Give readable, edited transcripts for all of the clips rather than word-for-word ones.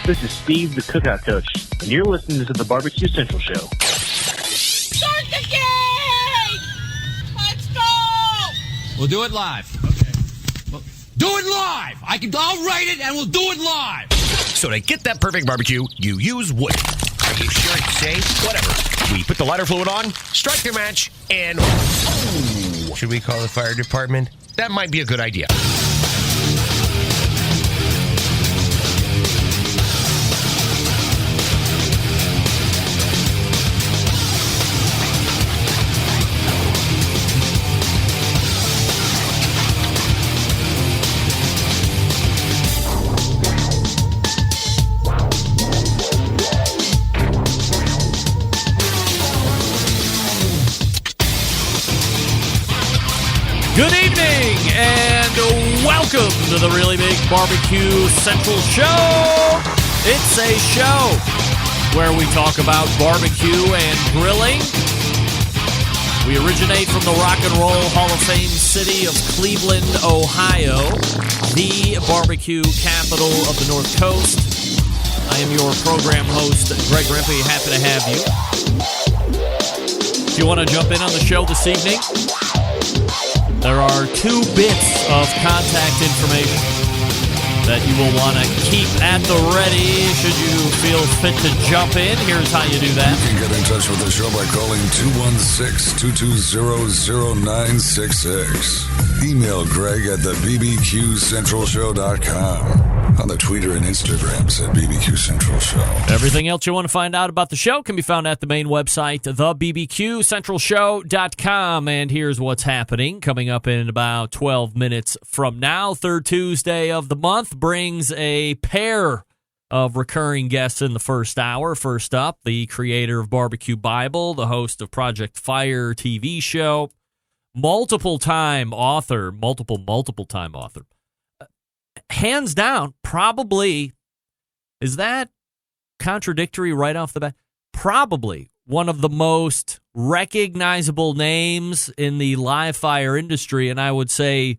This is Steve, the Cookout Coach, and you're listening to the Barbecue Central Show. Start the game! Let's go! We'll do it live. Okay. Do it live! I'll write it and we'll do it live! So to get that perfect barbecue, you use wood. Are you sure it's safe? Whatever. We put the lighter fluid on, strike your match, and... Oh, should we call the fire department? That might be a good idea. Good evening, and welcome to the Really Big Barbecue Central Show. It's a show where we talk about barbecue and grilling. We originate from the Rock and Roll Hall of Fame city of Cleveland, Ohio, the barbecue capital of the North Coast. I am your program host, Greg Rempe. Happy to have you. If you want to jump in on the show this evening, there are 2 bits of contact information that you will want to keep at the ready should you feel fit to jump in. Here's how you do that. You can get in touch with the show by calling 216-220-0966. Email Greg at the bbqcentralshow.com. On the Twitter and Instagrams at BBQ Central Show. Everything else you want to find out about the show can be found at the main website, thebbqcentralshow.com. And here's what's happening. Coming up in about 12 minutes from now, third Tuesday of the month brings a pair of recurring guests in the first hour. First up, the creator of Barbecue Bible, the host of Project Fire TV show, multiple time author. Hands down, probably, is that contradictory right off the bat? Probably one of the most recognizable names in the live fire industry, and I would say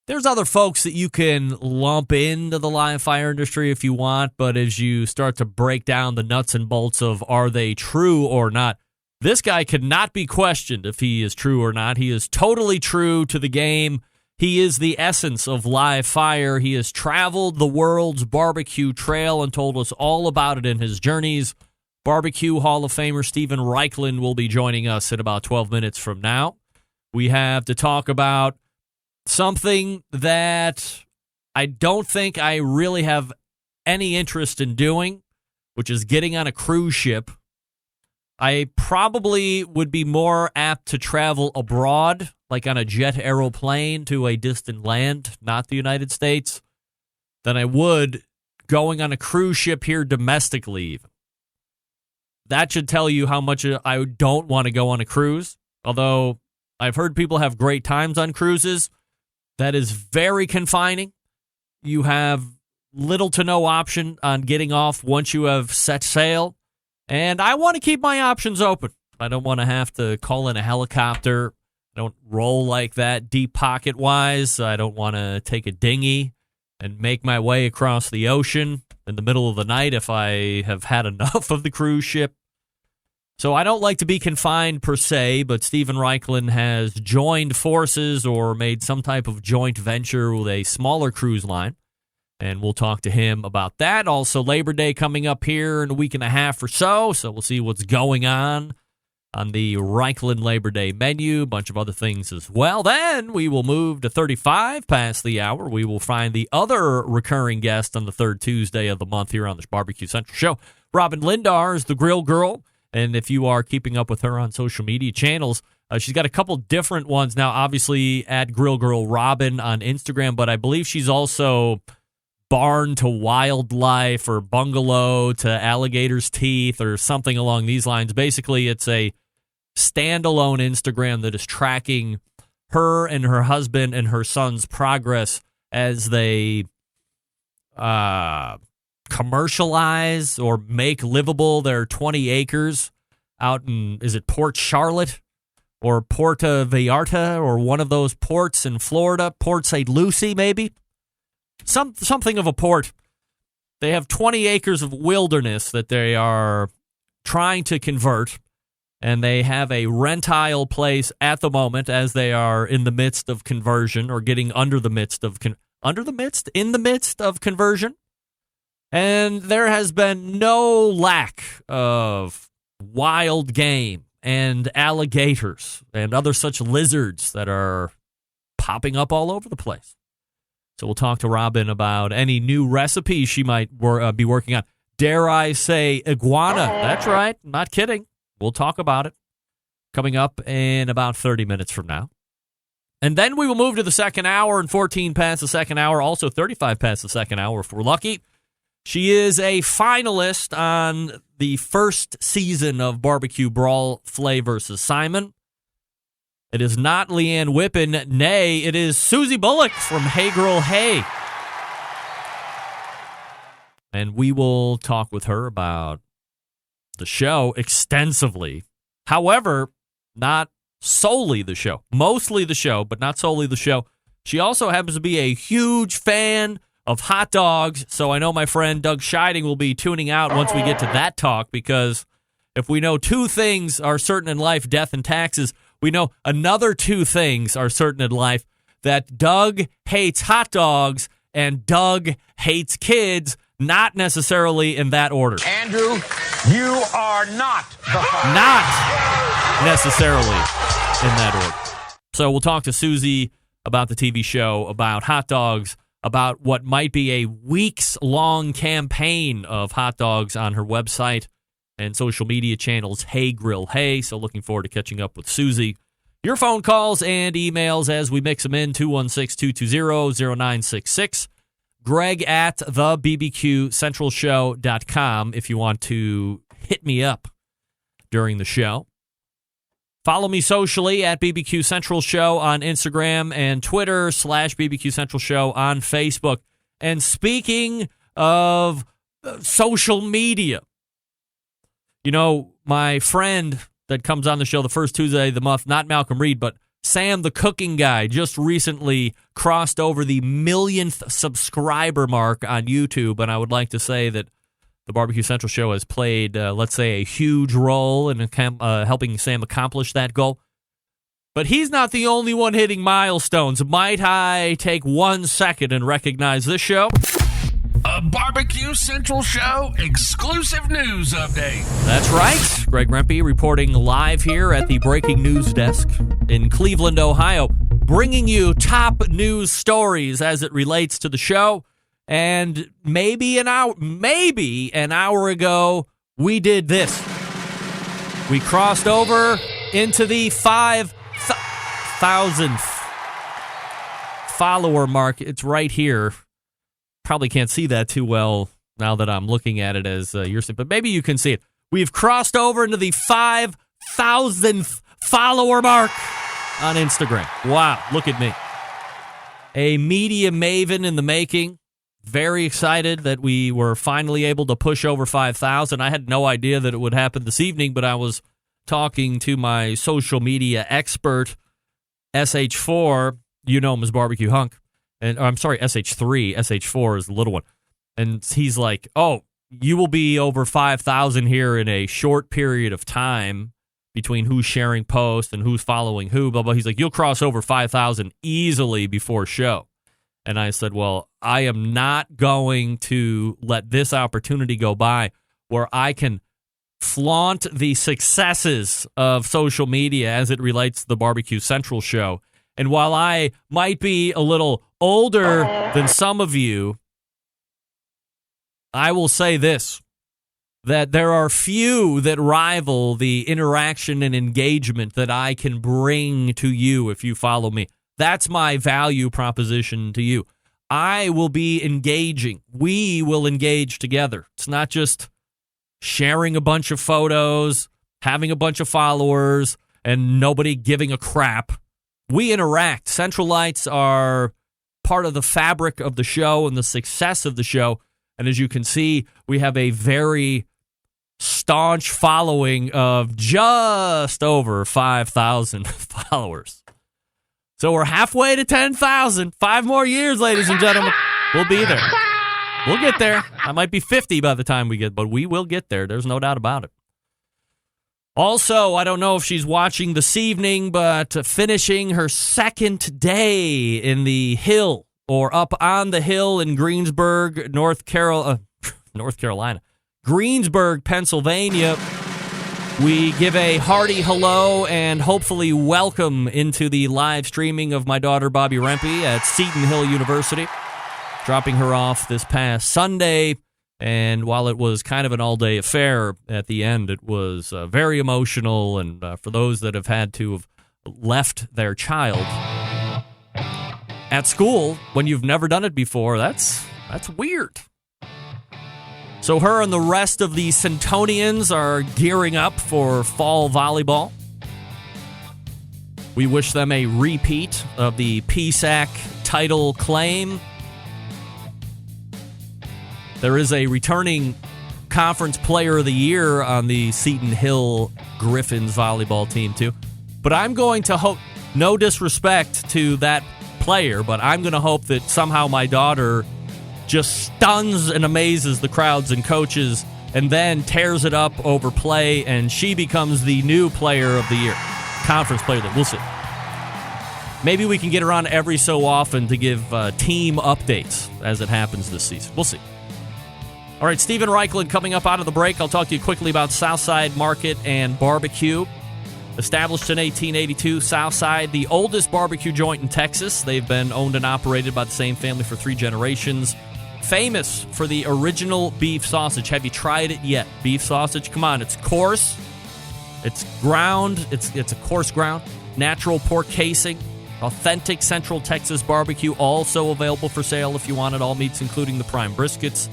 there's other folks that you can lump into the live fire industry if you want, but as you start to break down the nuts and bolts of are they true or not, this guy could not be questioned if he is true or not. He is totally true to the game. He is the essence of live fire. He has traveled the world's barbecue trail and told us all about it in his journeys. Barbecue Hall of Famer Steven Raichlen will be joining us in about 12 minutes from now. We have to talk about something that I don't think I really have any interest in doing, which is getting on a cruise ship. I probably would be more apt to travel abroad, like on a jet aeroplane to a distant land, not the United States, than I would going on a cruise ship here domestically even. That should tell you how much I don't want to go on a cruise, although I've heard people have great times on cruises. That is very confining. You have little to no option on getting off once you have set sail. And I want to keep my options open. I don't want to have to call in a helicopter. I don't roll like that deep pocket-wise. I don't want to take a dinghy and make my way across the ocean in the middle of the night if I have had enough of the cruise ship. So I don't like to be confined per se, but Steven Raichlen has joined forces or made some type of joint venture with a smaller cruise line. And we'll talk to him about that. Also, Labor Day coming up here in a week and a half or so. So we'll see what's going on the Raichlen Labor Day menu. A bunch of other things as well. Then we will move to 35 past the hour. We will find the other recurring guest on the third Tuesday of the month here on the Barbecue Central Show. Robyn Lindars, the Grill Girl. And if you are keeping up with her on social media channels, she's got a couple different ones now. Obviously, at Grill Girl Robyn on Instagram. But I believe she's also barn to wildlife or bungalow to alligator's teeth or something along these lines. Basically, it's a standalone Instagram that is tracking her and her husband and her son's progress as they commercialize or make livable their 20 acres out in, is it Port Charlotte or Puerto Vallarta or one of those ports in Florida, Port St. Lucie maybe? Something of a port They have 20 acres of wilderness that they are trying to convert, and they have a rentile place at the moment as they are in the midst of conversion, or getting in the midst of conversion. And there has been no lack of wild game and alligators and other such lizards that are popping up all over the place. So we'll talk to Robyn about any new recipes she might be working on. Dare I say iguana? That's right. Not kidding. We'll talk about it coming up in about 30 minutes from now. And then we will move to the second hour, and 14 past the second hour, also 35 past the second hour if we're lucky. She is a finalist on the first season of Barbecue Brawl Flay versus Simon. It is not Leanne Whippen. Nay, it is Susie Bullock from Hey Girl Hey. And we will talk with her about the show extensively. However, not solely the show. Mostly the show, but not solely the show. She also happens to be a huge fan of hot dogs, so I know my friend Doug Scheiding will be tuning out once we get to that talk, because if we know two things are certain in life, death and taxes, we know another two things are certain in life, that Doug hates hot dogs and Doug hates kids, not necessarily in that order. Andrew, you are not the father. Not necessarily in that order. So we'll talk to Susie about the TV show, about hot dogs, about what might be a weeks-long campaign of hot dogs on her website and social media channels, Hey Grill Hey. So looking forward to catching up with Susie. Your phone calls and emails as we mix them in, 216-220-0966. Greg at thebbqcentralshow.com if you want to hit me up during the show. Follow me socially at BBQ Central Show on Instagram and Twitter, /BBQ Central Show on Facebook. And speaking of social media, you know, my friend that comes on the show the first Tuesday of the month, not Malcolm Reed, but Sam the Cooking Guy, just recently crossed over the 1,000,000th subscriber mark on YouTube. And I would like to say that the Barbecue Central Show has played, let's say, a huge role in helping Sam accomplish that goal. But he's not the only one hitting milestones. Might I take 1 second and recognize this show? A Barbecue Central Show exclusive news update. That's right. Greg Rempe reporting live here at the Breaking News Desk in Cleveland, Ohio, bringing you top news stories as it relates to the show. And maybe an hour ago, we did this. We crossed over into the 5,000th follower mark. It's right here. Probably can't see that too well now that I'm looking at it as you're seeing, but maybe you can see it. We've crossed over into the 5,000th follower mark on Instagram. Wow, look at me. A media maven in the making. Very excited that we were finally able to push over 5,000. I had no idea that it would happen this evening, but I was talking to my social media expert, SH4. You know him as Barbecue Hunk. And I'm sorry, SH3. SH4 is the little one. And he's like, oh, you will be over 5,000 here in a short period of time between who's sharing posts and who's following who, blah, blah. He's like, you'll cross over 5,000 easily before show. And I said, well, I am not going to let this opportunity go by where I can flaunt the successes of social media as it relates to the Barbecue Central Show. And while I might be a little older than some of you, I will say this, that there are few that rival the interaction and engagement that I can bring to you if you follow me. That's my value proposition to you. I will be engaging. We will engage together. It's not just sharing a bunch of photos, having a bunch of followers, and nobody giving a crap. We interact. Centralites are part of the fabric of the show and the success of the show. And as you can see, we have a very staunch following of just over 5,000 followers. So we're halfway to 10,000. 5 more years, ladies and gentlemen. We'll be there. We'll get there. I might be 50 by the time we get, but we will get there. There's no doubt about it. Also, I don't know if she's watching this evening, but finishing her second day in the hill or up on the hill in Greensburg, North Carolina. Greensburg, Pennsylvania. We give a hearty hello and hopefully welcome into the live streaming of my daughter, Bobby Rempe, at Seton Hill University, dropping her off this past Sunday. And while it was kind of an all-day affair at the end, it was very emotional. And for those that have had to have left their child at school when you've never done it before, that's weird. So her and the rest of the Centonians are gearing up for fall volleyball. We wish them a repeat of the PSAC title claim. There is a returning Conference Player of the Year on the Seton Hill Griffins volleyball team, too. But I'm going to hope, no disrespect to that player, but I'm going to hope that somehow my daughter just stuns and amazes the crowds and coaches and then tears it up over play, and she becomes the new player of the year. Conference player of the year. We'll see. Maybe we can get her on every so often to give team updates as it happens this season. We'll see. All right, Stephen Raichlen coming up out of the break. I'll talk to you quickly about Southside Market and Barbecue. Established in 1882, Southside, the oldest barbecue joint in Texas. They've been owned and operated by the same family for 3 generations. Famous for the original beef sausage. Have you tried it yet? Beef sausage? Come on, it's coarse. It's ground. It's a coarse ground. Natural pork casing. Authentic Central Texas barbecue. Also available for sale if you want it. All meats, including the prime briskets.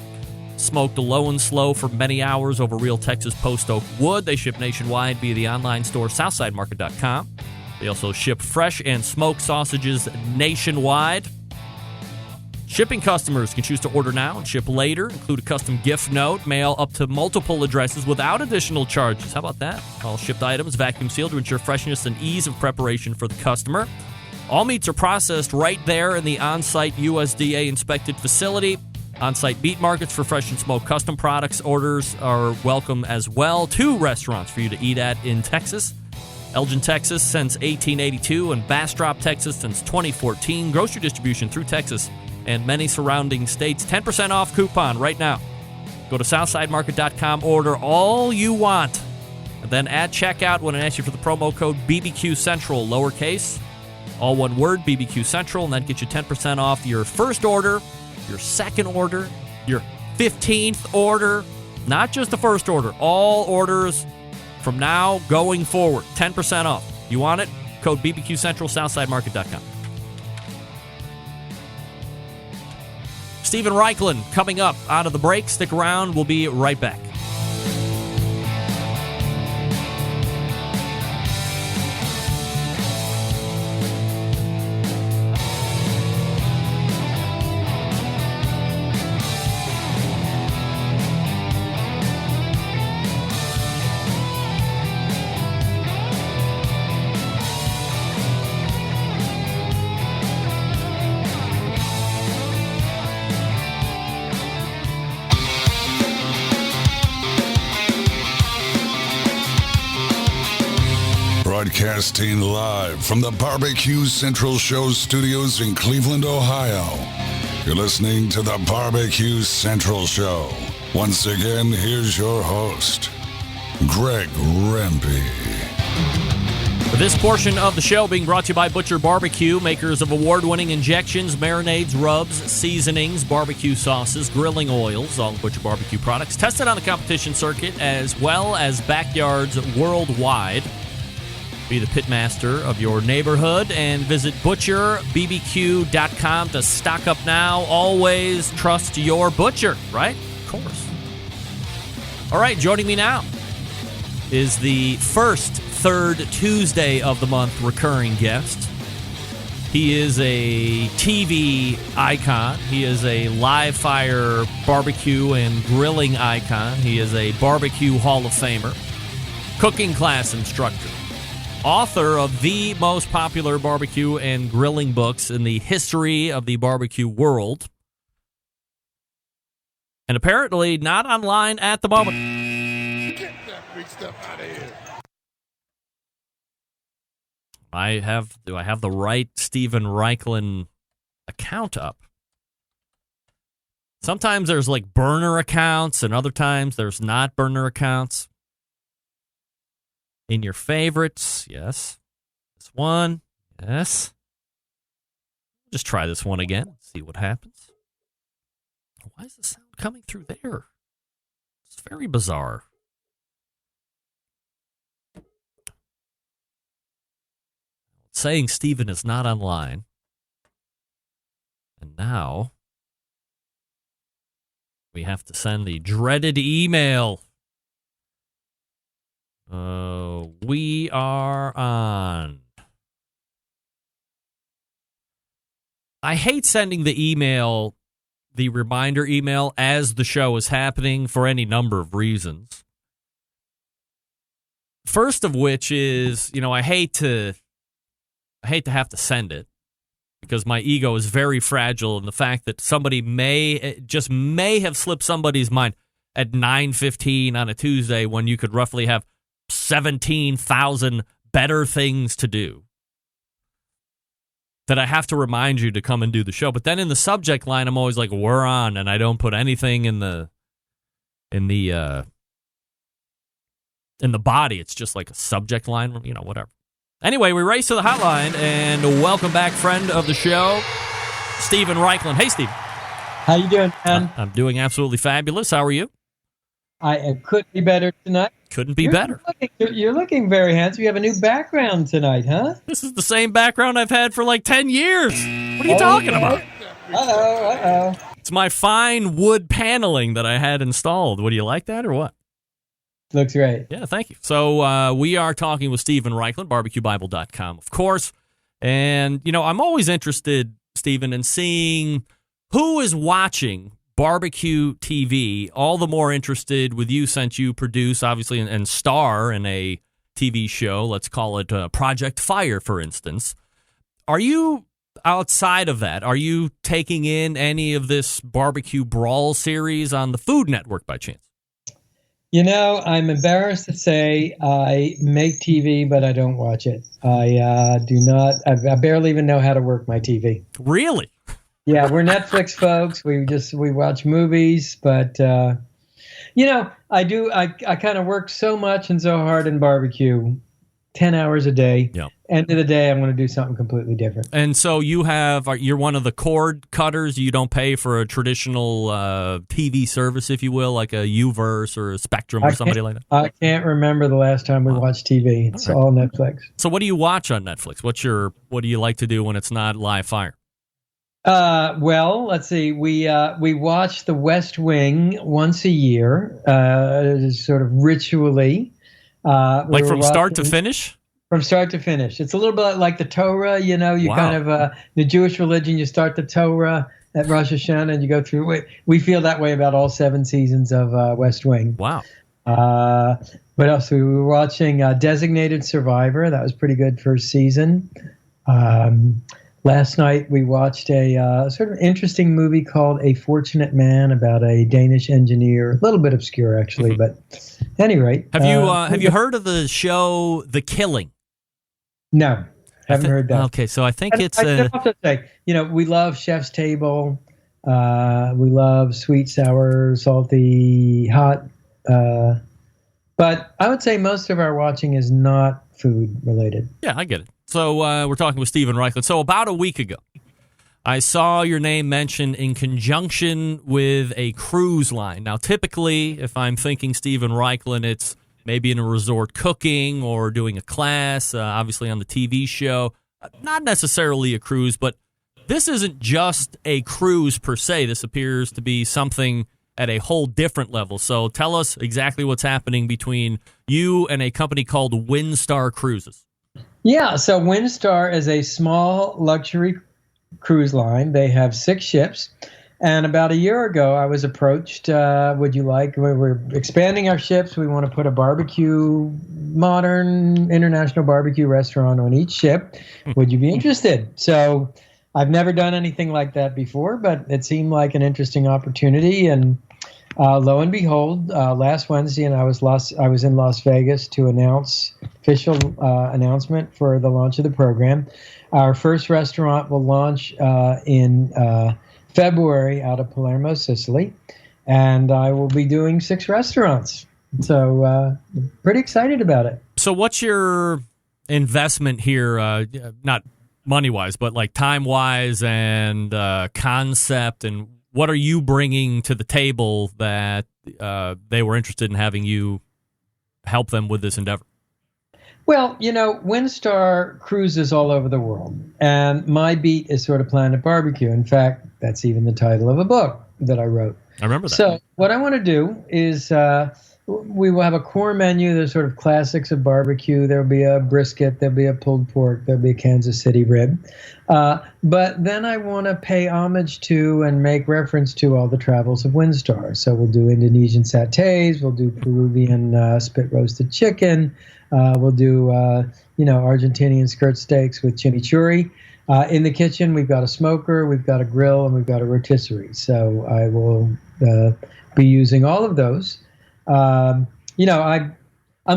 Smoked low and slow for many hours over real Texas post oak wood. They ship nationwide via the online store southsidemarket.com. They also ship fresh and smoked sausages nationwide. Shipping customers can choose to order now and ship later, include a custom gift note, mail up to multiple addresses without additional charges. How about that? All shipped items vacuum sealed to ensure freshness and ease of preparation for the customer. All meats are processed right there in the on-site USDA inspected facility. On-site meat markets for fresh and smoked custom products. Orders are welcome as well. 2 restaurants for you to eat at in Texas. Elgin, Texas since 1882 and Bastrop, Texas since 2014. Grocery distribution through Texas and many surrounding states. 10% off coupon right now. Go to southsidemarket.com, order all you want. And then at checkout, when it asks you for the promo code BBQ Central, lowercase, all one word, BBQ Central, and that gets you 10% off your first order, your second order, your 15th order, not just the first order, all orders from now going forward, 10% off. You want it? Code BBQ Central, southsidemarket.com. Stephen Raichlen coming up out of the break. Stick around. We'll be right back. Broadcasting live from the Barbecue Central Show studios in Cleveland, Ohio. You're listening to the Barbecue Central Show. Once again, here's your host, Greg Rempe. This portion of the show being brought to you by Butcher Barbecue, makers of award-winning injections, marinades, rubs, seasonings, barbecue sauces, grilling oils, all Butcher Barbecue products, tested on the competition circuit as well as backyards worldwide. Be the pitmaster of your neighborhood and visit butcherbbq.com to stock up now. Always trust your butcher, right? Of course. All right, joining me now is the third Tuesday of the month recurring guest. He is a TV icon. He is a live fire barbecue and grilling icon. He is a barbecue Hall of Famer, cooking class instructor, author of the most popular barbecue and grilling books in the history of the barbecue world. and apparently not online at the moment. Get that big stuff out of here. Do I have the right Stephen Raichlen account up? Sometimes there's like burner accounts, and other times there's not burner accounts. In your favorites, yes. This one, yes. Just try this one again, see what happens. Why is the sound coming through there? It's very bizarre. It's saying Stephen is not online. And now we have to send the dreaded email. We are on. I hate sending the email, the reminder email, as the show is happening for any number of reasons. First of which is, I hate to have to send it because my ego is very fragile, and the fact that somebody may have slipped somebody's mind at 9:15 on a Tuesday when you could roughly have 17,000 better things to do, that I have to remind you to come and do the show. But then in the subject line, I'm always like, we're on, and I don't put anything in the body. It's just like a subject line, whatever. Anyway, we race to the hotline, and welcome back, friend of the show, Stephen Raichlen. Hey, Steve. How you doing, man? I'm doing absolutely fabulous. How are you? I couldn't be better tonight. Couldn't be better. You're looking very handsome. You have a new background tonight, huh? This is the same background I've had for like 10 years. What are you talking about? Uh-oh. It's my fine wood paneling that I had installed. Would you like that or what? Looks great. Yeah, thank you. So we are talking with Stephen Raichlen, barbecuebible.com, of course. And, I'm always interested, Stephen, in seeing who is watching barbecue TV, all the more interested with you since you produce, obviously, and star in a TV show. Let's call it Project Fire, for instance. Are you, outside of that, are you taking in any of this Barbecue Brawl series on the Food Network by chance? I'm embarrassed to say I make TV, but I don't watch it. I do not. I barely even know how to work my TV. Really? Yeah, we're Netflix folks. We watch movies, but I do. I kind of work so much and so hard in barbecue, 10 hours a day. Yeah. End of the day, I'm going to do something completely different. And so you're one of the cord cutters. You don't pay for a traditional TV service, if you will, like a Uverse or a Spectrum or somebody like that. I can't remember the last time we watched TV. It's all Netflix. So what do you watch on Netflix? What do you like to do when it's not live fire? Well, let's see. We watch The West Wing once a year, sort of ritually. Like from start to finish? From start to finish. It's a little bit like the Torah, kind of, the Jewish religion, you start the Torah at Rosh Hashanah and you go through it. We feel that way about all 7 seasons of West Wing. Wow. What else? We were watching Designated Survivor. That was pretty good first season. Last night we watched a sort of interesting movie called A Fortunate Man about a Danish engineer. A little bit obscure, actually, but at any rate. Have you heard of the show The Killing? No, haven't heard that. Okay, so I think it's. I have to say, we love Chef's Table. We love sweet, sour, salty, hot. But I would say most of our watching is not food related. Yeah, I get it. So we're talking with Stephen Raichlen. So about a week ago, I saw your name mentioned in conjunction with a cruise line. Now, typically, if I'm thinking Stephen Raichlen, it's maybe in a resort cooking or doing a class, obviously on the TV show. Not necessarily a cruise, but this isn't just a cruise per se. This appears to be something at a whole different level. So tell us exactly what's happening between you and a company called Windstar Cruises. Yeah, so Windstar is a small luxury cruise line. They have 6 ships. And about a year ago, I was approached, we're expanding our ships. We want to put a modern international barbecue restaurant on each ship. Would you be interested? So I've never done anything like that before, but it seemed like an interesting opportunity. And lo and behold, last Wednesday, and I was in Las Vegas to announce official announcement for the launch of the program. Our first restaurant will launch in February out of Palermo, Sicily, and I will be doing 6 restaurants. So pretty excited about it. So what's your investment here, not money-wise, but like time-wise and concept, and what are you bringing to the table that they were interested in having you help them with this endeavor? Well, Windstar Cruises all over the world, and my beat is sort of Planet Barbecue. In fact, that's even the title of a book that I wrote. I remember that. So what I want to do is we will have a core menu. There's sort of classics of barbecue. There'll be a brisket. There'll be a pulled pork. There'll be a Kansas City rib. But then I want to pay homage to and make reference to all the travels of Windstar. So we'll do Indonesian satays. We'll do Peruvian spit roasted chicken. We'll do Argentinian skirt steaks with chimichurri. In the kitchen, we've got a smoker, we've got a grill, and we've got a rotisserie. So I will be using all of those. I'm not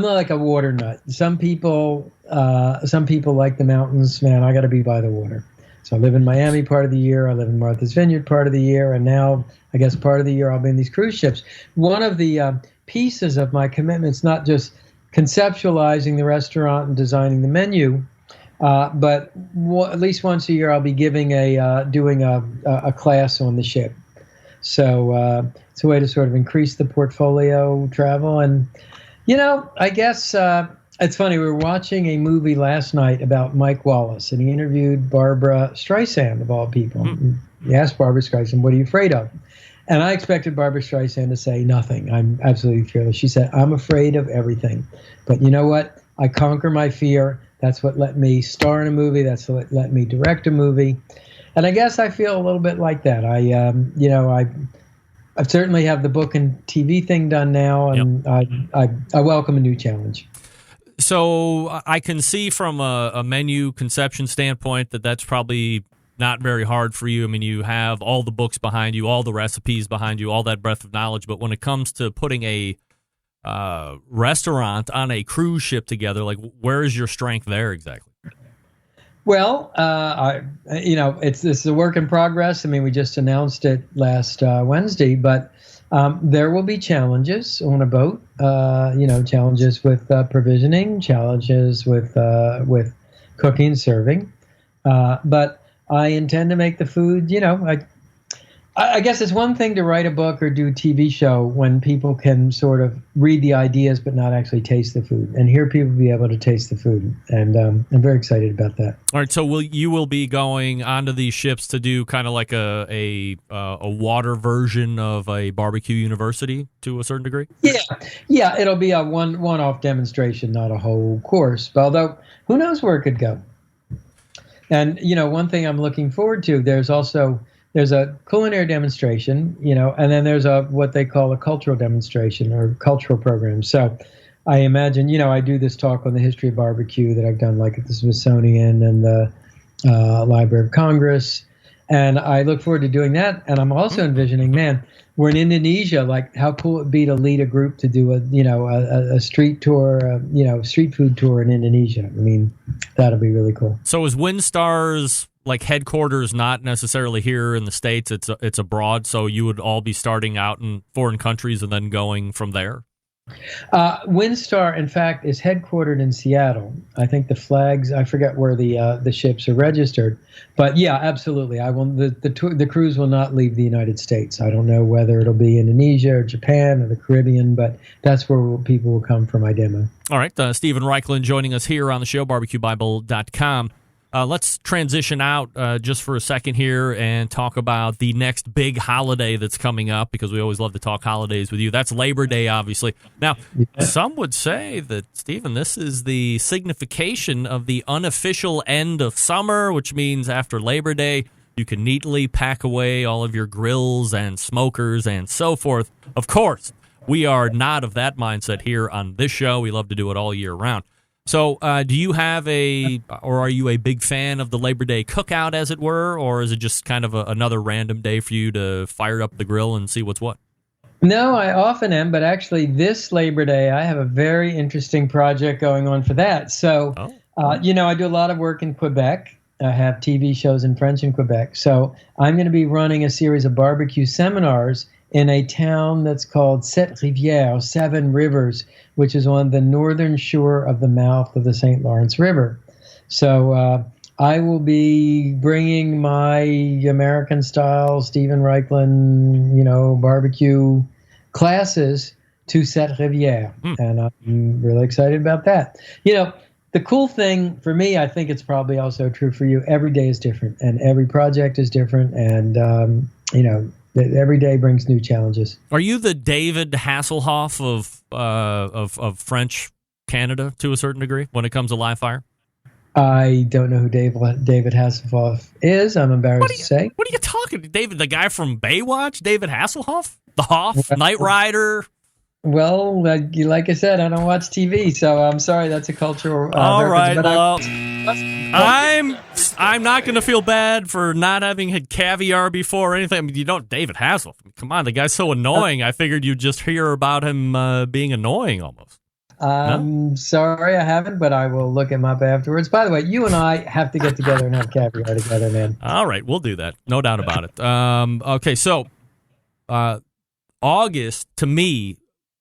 like a water nut. Some people like the mountains. Man, I got to be by the water. So I live in Miami part of the year. I live in Martha's Vineyard part of the year, and now I guess part of the year I'll be in these cruise ships. One of the pieces of my commitment is not just conceptualizing the restaurant and designing the menu, but at least once a year I'll be giving doing a class on the ship. So it's a way to sort of increase the portfolio travel. And, I guess it's funny. We were watching a movie last night about Mike Wallace, and he interviewed Barbara Streisand, of all people. He asked Barbara Streisand, "What are you afraid of?" And I expected Barbara Streisand to say nothing. I'm absolutely fearless. She said, "I'm afraid of everything. But you know what? I conquer my fear. That's what let me star in a movie. That's what let me direct a movie." And I guess I feel a little bit like that. I certainly have the book and TV thing done now, and yep. I welcome a new challenge. So I can see from a menu conception standpoint that that's probably not very hard for you. I mean, you have all the books behind you, all the recipes behind you, all that breadth of knowledge. But when it comes to putting a restaurant on a cruise ship together, like, where is your strength there exactly? Well, this is a work in progress. I mean, we just announced it last Wednesday, but there will be challenges on a boat. Challenges with provisioning, challenges with cooking and serving. But I intend to make the food. I guess it's one thing to write a book or do a TV show when people can sort of read the ideas but not actually taste the food. And here people will be able to taste the food. And I'm very excited about that. All right, so you will be going onto these ships to do kind of like a water version of a barbecue university to a certain degree? Yeah, it'll be a one-off demonstration, not a whole course. Although, who knows where it could go. And, one thing I'm looking forward to, there's a culinary demonstration, and then there's what they call a cultural demonstration or cultural program. So I imagine, I do this talk on the history of barbecue that I've done like at the Smithsonian and the Library of Congress. And I look forward to doing that. And I'm also envisioning, man, we're in Indonesia. Like, how cool it would be to lead a group to do a street tour, street food tour in Indonesia. I mean, that'll be really cool. So is Windstar's headquarters not necessarily here in the States? It's abroad. So you would all be starting out in foreign countries and then going from there? Windstar, in fact, is headquartered in Seattle. I think the flags, I forget where the ships are registered. But yeah, absolutely. The cruise will not leave the United States. I don't know whether it'll be Indonesia or Japan or the Caribbean, but that's where people will come for my demo. All right. Stephen Raichlen joining us here on the show, barbecuebible.com. Let's transition out just for a second here and talk about the next big holiday that's coming up, because we always love to talk holidays with you. That's Labor Day, obviously. Now, some would say that, Stephen, this is the signification of the unofficial end of summer, which means after Labor Day, you can neatly pack away all of your grills and smokers and so forth. Of course, we are not of that mindset here on this show. We love to do it all year round. So do you have or are you a big fan of the Labor Day cookout, as it were, or is it just kind of another random day for you to fire up the grill and see what's what? No, I often am, but actually this Labor Day, I have a very interesting project going on for that. So, I do a lot of work in Quebec. I have TV shows in French in Quebec. So I'm going to be running a series of barbecue seminars in a town that's called Sept Rivières, 7 Rivers, which is on the northern shore of the mouth of the St. Lawrence River. So I will be bringing my American-style Stephen Raichlen, barbecue classes to Sept Rivières, and I'm really excited about that. The cool thing for me, I think it's probably also true for you, every day is different, and every project is different, and, every day brings new challenges. Are you the David Hasselhoff of French Canada to a certain degree when it comes to live fire? I don't know who David Hasselhoff is. I'm embarrassed to say. What are you talking? David, the guy from Baywatch? David Hasselhoff? The Hoff? Knight Rider? Well, like I said, I don't watch TV, so I'm sorry. That's a cultural all right. But I'm not going to feel bad for not having had caviar before or anything. I mean, David Hasselhoff. Come on, the guy's so annoying. I figured you'd just hear about him being annoying almost. Sorry, I haven't, but I will look him up afterwards. By the way, you and I have to get together and have caviar together, man. All right, we'll do that. No doubt about it. Okay, so August, to me,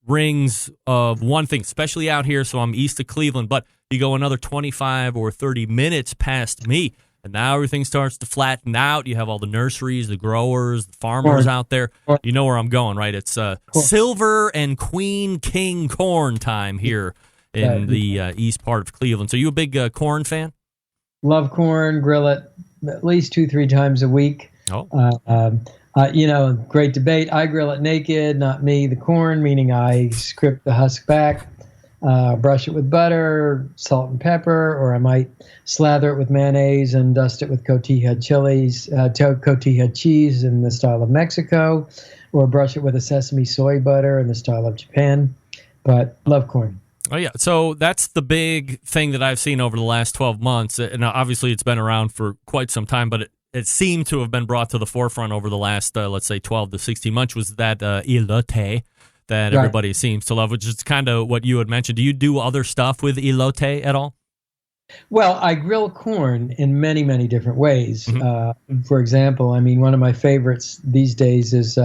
rings of one thing, especially out here, so I'm east of Cleveland, but you go another 25 or 30 minutes past me, and now everything starts to flatten out. You have all the nurseries, the growers, the farmers out there. You know where I'm going, right? It's silver and queen king corn time here in the east part of Cleveland. So you a big corn fan? Love corn, grill it at least 2-3 times a week. Great debate. I grill it naked, not me. The corn, meaning I scrape the husk back, brush it with butter, salt and pepper, or I might slather it with mayonnaise and dust it with cotija cheese in the style of Mexico, or brush it with a sesame soy butter in the style of Japan. But love corn. Oh, yeah. So that's the big thing that I've seen over the last 12 months. And obviously it's been around for quite some time, but it seemed to have been brought to the forefront over the last, let's say, 12 to 16 months, was that elote that everybody seems to love, which is kind of what you had mentioned. Do you do other stuff with elote at all? Well, I grill corn in many, many different ways. For example, one of my favorites these days is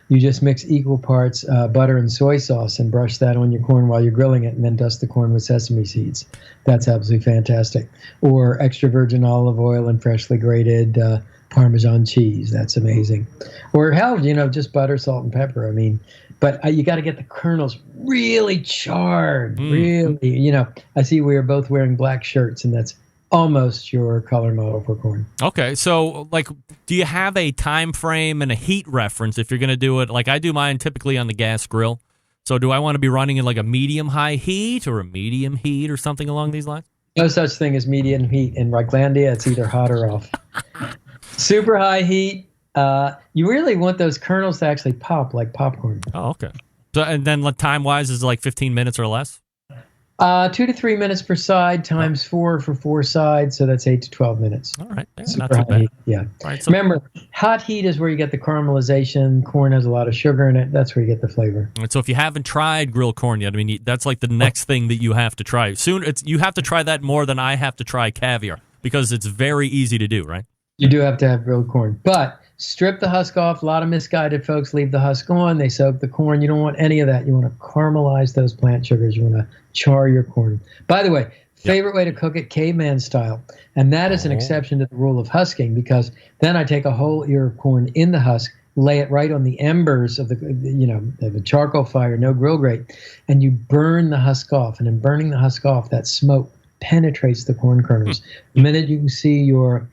you just mix equal parts butter and soy sauce and brush that on your corn while you're grilling it, and then dust the corn with sesame seeds. That's absolutely fantastic. Or extra virgin olive oil and freshly grated Parmesan cheese. That's amazing. Or hell, just butter, salt, and pepper. But you got to get the kernels really charred, really. I see we are both wearing black shirts, and that's almost your color model for corn. Okay, so do you have a time frame and a heat reference if you're going to do it? Like I do mine typically on the gas grill. So do I want to be running in like a medium-high heat or a medium heat or something along these lines? No such thing as medium heat. In Reichlandia, it's either hot or off. Super high heat. You really want those kernels to actually pop like popcorn. Oh, okay. So, and then time-wise is like 15 minutes or less? 2 to 3 minutes per side times 4 for 4 sides, so that's 8 to 12 minutes. All right. Yeah, not too bad. Heat. Yeah. All right, so remember, hot heat is where you get the caramelization. Corn has a lot of sugar in it. That's where you get the flavor. All right, so if you haven't tried grilled corn yet, that's like the next thing that you have to try. You have to try that more than I have to try caviar because it's very easy to do, right? You do have to have grilled corn, but strip the husk off. A lot of misguided folks leave the husk on. They soak the corn. You don't want any of that. You want to caramelize those plant sugars. You want to char your corn. By the way, favorite way to cook it, caveman style. And that is an exception to the rule of husking, because then I take a whole ear of corn in the husk, lay it right on the embers of the charcoal fire, no grill grate, and you burn the husk off. And in burning the husk off, that smoke penetrates the corn kernels. The minute you can see your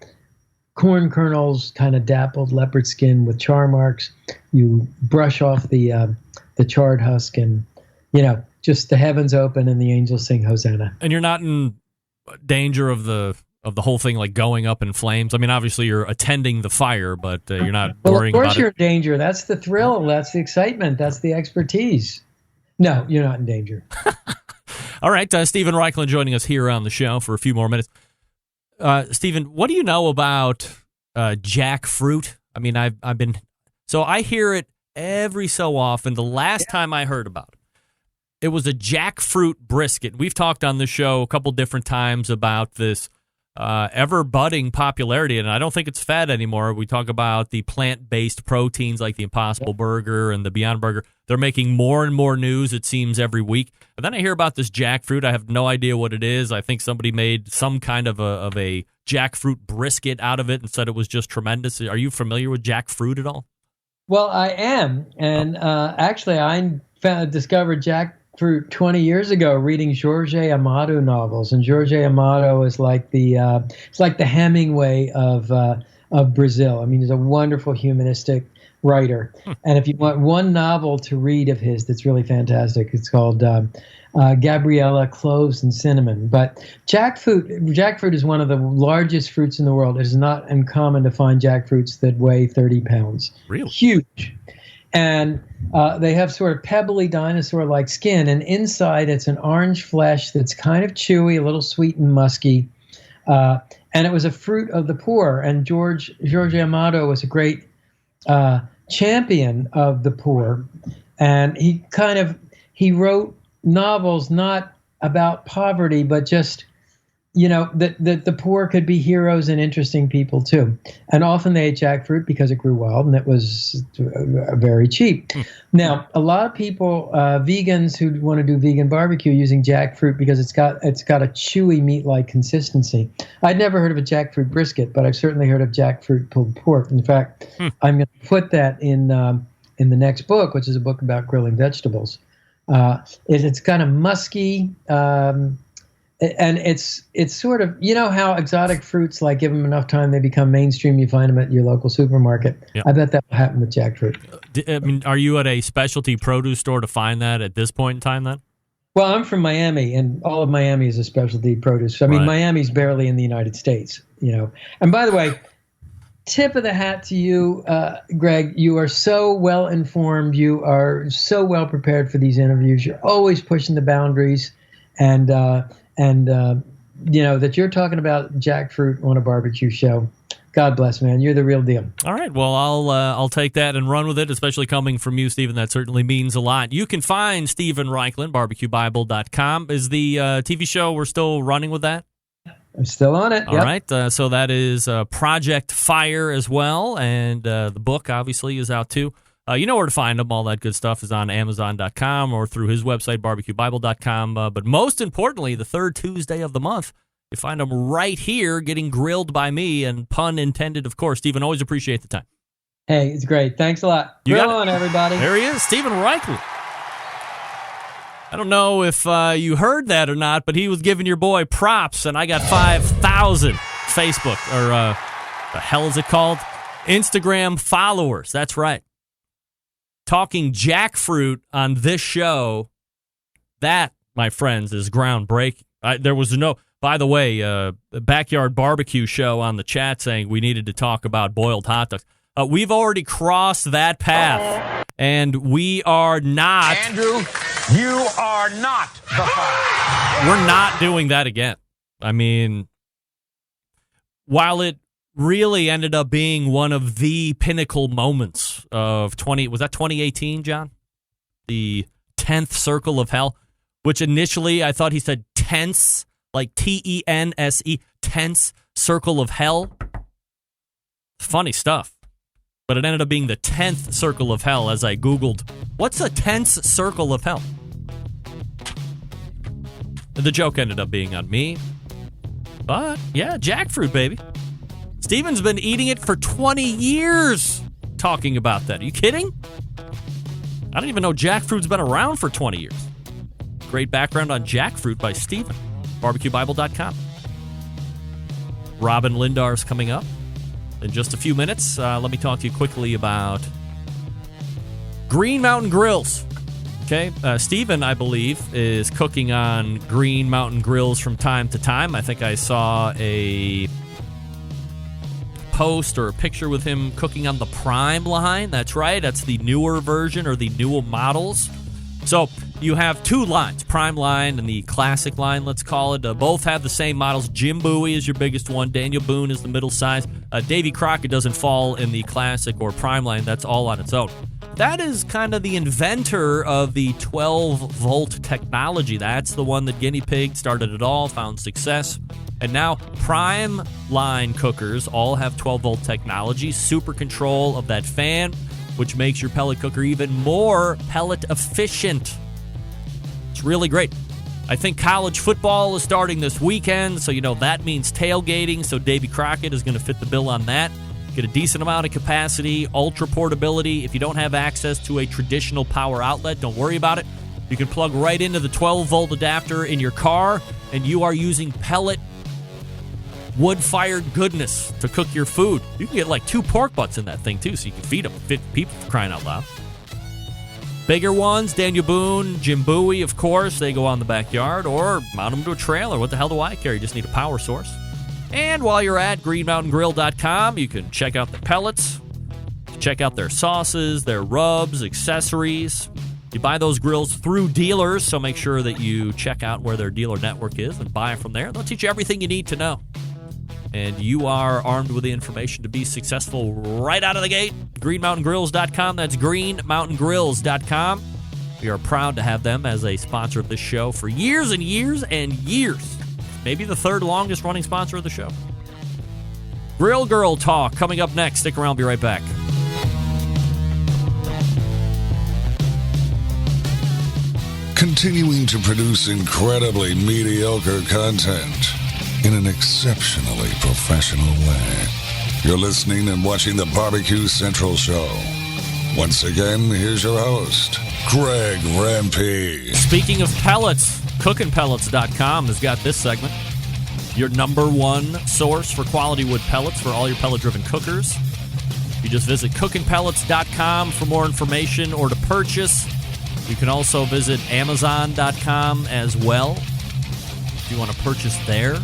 corn kernels kind of dappled leopard skin with char marks, you brush off the charred husk, and just the heavens open and the angels sing Hosanna. And you're not in danger of the whole thing like going up in flames. Obviously you're attending the fire, but you're not worrying about it. Of course you're in danger. That's the thrill. That's the excitement. That's the expertise. No, you're not in danger. All right, Stephen Raichlen joining us here on the show for a few more minutes. Stephen, what do you know about jackfruit? I hear it every so often. The last time I heard about it was a jackfruit brisket. We've talked on the show a couple different times about this ever-budding popularity, and I don't think it's fad anymore. We talk about the plant-based proteins like the Impossible Burger and the Beyond Burger. They're making more and more news, it seems, every week. And then I hear about this jackfruit. I have no idea what it is. I think somebody made some kind of a jackfruit brisket out of it and said it was just tremendous. Are you familiar with jackfruit at all? Well, I am. And actually, I discovered jackfruit 20 years ago reading Jorge Amado novels, and Jorge Amado is like the Hemingway of Brazil. I mean, he's a wonderful humanistic writer. And if you want one novel to read of his that's really fantastic, it's called Gabriella Cloves and Cinnamon. But jackfruit is one of the largest fruits in the world. It is not uncommon to find jackfruits that weigh 30 pounds. Really? Huge. And they have sort of pebbly dinosaur-like skin, and inside it's an orange flesh that's kind of chewy, a little sweet and musky. And it was a fruit of the poor. And Jorge Amado was a great champion of the poor, and he wrote novels not about poverty, but just that the poor could be heroes and interesting people too. And often they ate jackfruit because it grew wild and it was very cheap. Now, a lot of people, vegans who want to do vegan barbecue, using jackfruit because it's got a chewy meat-like consistency. I'd never heard of a jackfruit brisket, but I've certainly heard of jackfruit pulled pork. In fact, I'm going to put that in the next book, which is a book about grilling vegetables. It's kind of musky. And it's sort of, how exotic fruits, like give them enough time, they become mainstream. You find them at your local supermarket. Yep. I bet that will happen with jackfruit. I mean, are you at a specialty produce store to find that at this point in time then? Well, I'm from Miami, and all of Miami is a specialty produce. I mean, Right. Miami's barely in the United States, And by the way, tip of the hat to you, Greg. You are so well informed. You are so well prepared for these interviews. You're always pushing the boundaries, and that you're talking about jackfruit on a barbecue show. God bless, man. You're the real deal. All right. Well, I'll take that and run with it, especially coming from you, Stephen. That certainly means a lot. You can find Stephen Raichlen, barbecuebible.com. Is the TV show, we're still running with that? I'm still on it. All right. So that is Project Fire as well. And the book, obviously, is out too. You know where to find them. All that good stuff is on Amazon.com or through his website, barbecuebible.com. But most importantly, the third Tuesday of the month, you find them right here getting grilled by me, and pun intended, of course. Stephen, always appreciate the time. Hey, it's great. Thanks a lot. Grill on, everybody. There he is, Stephen Raichlen. I don't know if you heard that or not, but he was giving your boy props, and I got 5,000 Facebook, or the hell is it called? Instagram followers. That's right. Talking jackfruit on this show, that, my friends, is groundbreaking. There was by the way, a backyard barbecue show on the chat saying we needed to talk about boiled hot dogs. We've already crossed that path, and we are not. Andrew, you are not the father. We're not doing that again. I mean, while it really ended up being one of the pinnacle moments of 2018, John? The 10th Circle of Hell, which initially I thought he said tense, like Tense, tense Circle of Hell. Funny stuff. But it ended up being the 10th Circle of Hell as I Googled, what's a tense Circle of Hell? The joke ended up being on me. But, yeah, jackfruit, baby. Steven's been eating it for 20 years talking about that. Are you kidding? I don't even know jackfruit's been around for 20 years. Great background on jackfruit by Stephen. BarbecueBible.com. Robyn Lindars coming up in just a few minutes. Let me talk to you quickly about Green Mountain Grills. Okay, Stephen, I believe, is cooking on Green Mountain Grills from time to time. I think I saw a post or a picture with him cooking on the Prime line. That's right. That's the newer version or the newer models. So you have two lines, Prime line and the Classic line, let's call it. Both have the same models. Jim Bowie is your biggest one. Daniel Boone is the middle size. Davy Crockett doesn't fall in the Classic or Prime line. That's all on its own. that is kind of the inventor of the 12-volt technology. That's the one that Guinea Pig started it all, found success. And now Prime line cookers all have 12-volt technology, super control of that fan, which makes your pellet cooker even more pellet efficient. It's really great. I think college football is starting this weekend, so that means tailgating, so Davy Crockett is going to fit the bill on that. Get a decent amount of capacity, ultra portability. If you don't have access to a traditional power outlet, don't worry about it. You can plug right into the 12-volt adapter in your car, and you are using pellet wood-fired goodness to cook your food. You can get like 2 pork butts in that thing, too, so you can feed them 50 people, for crying out loud. Bigger ones, Daniel Boone, Jim Bowie, of course, they go on the backyard, or mount them to a trailer. What the hell do I care? You just need a power source. And while you're at greenmountaingrill.com, you can check out the pellets, check out their sauces, their rubs, accessories. You buy those grills through dealers, so make sure that you check out where their dealer network is and buy from there. They'll teach you everything you need to know. And you are armed with the information to be successful right out of the gate. GreenMountainGrills.com. That's GreenMountainGrills.com. We are proud to have them as a sponsor of this show for years and years and years. Maybe the third longest running sponsor of the show. Grill Girl Talk coming up next. Stick around. I'll be right back. Continuing to produce incredibly mediocre content in an exceptionally professional way. You're listening and watching the Barbecue Central Show. Once again, here's your host, Greg Rempe. Speaking of pellets, CookingPellets.com has got this segment. Your number one source for quality wood pellets for all your pellet-driven cookers. You just visit CookingPellets.com for more information or to purchase. You can also visit Amazon.com as well if you want to purchase there.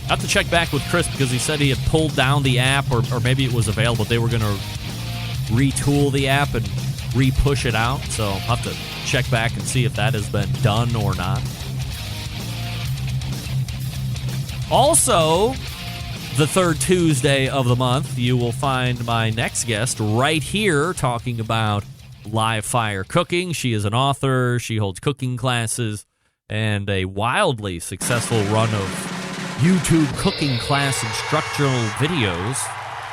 I have to check back with Chris because he said he had pulled down the app, or maybe it was available. They were going to retool the app and re-push it out. So I'll have to check back and see if that has been done or not. Also, the third Tuesday of the month, you will find my next guest right here talking about live fire cooking. She is an author. She holds cooking classes and a wildly successful run of YouTube cooking class instructional videos.